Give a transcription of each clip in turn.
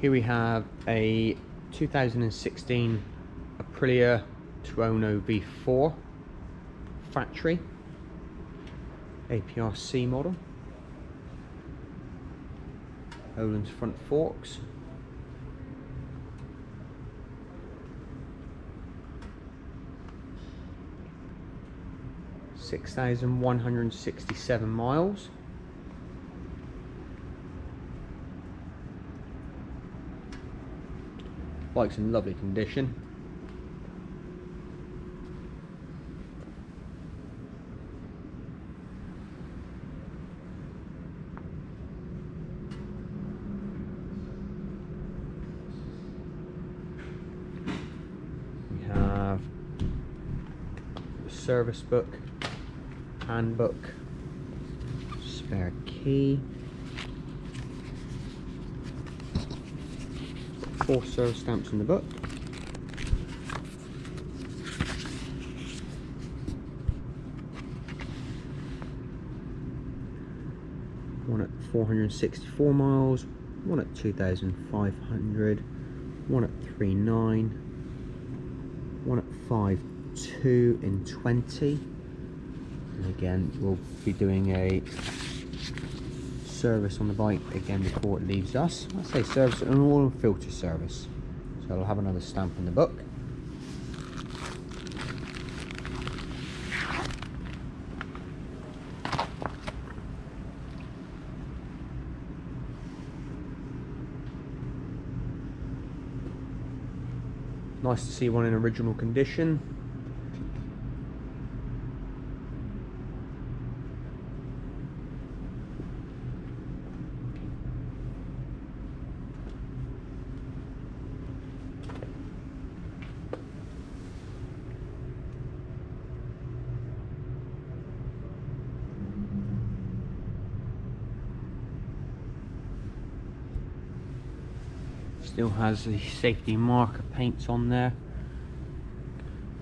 Here we have a 2016 Aprilia Tuono V4 factory APRC model. Öhlins front forks. (6,167 miles). Bike's in lovely condition. We have the service book, handbook, spare key, 4 service stamps in the book. One at 464 miles, one at 2,500, one at 3.9, one at 5.2 in 20. And again, we'll be doing a service on the bike again before it leaves us. I say service, an oil filter service. So I'll have another stamp in the book. Nice to see one in original condition. Still has the safety marker paints on there.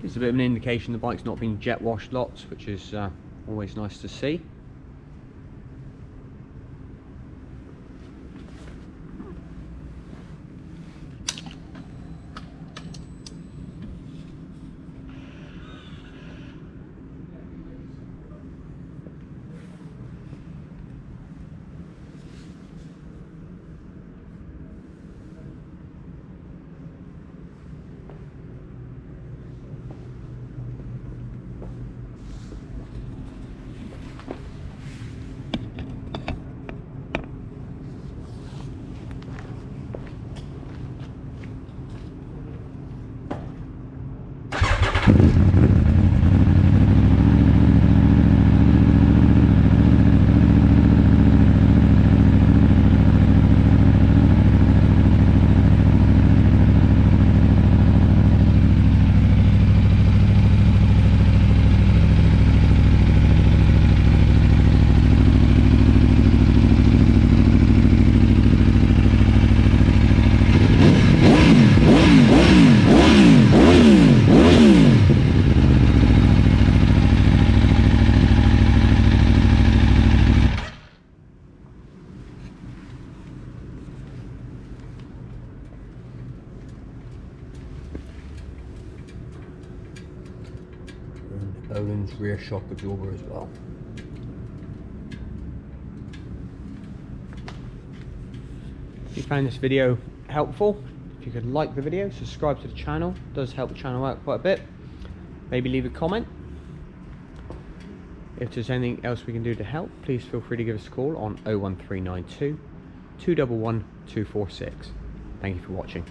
Gives a bit of an indication the bike's not been jet washed lots, which is always nice to see. Öhlins rear shock absorber as well. If you found this video helpful, if you could like the video, subscribe to the channel, it does help the channel out quite a bit. Maybe leave a comment. If there's anything else we can do to help, please feel free to give us a call on 01392 211 246. Thank you for watching.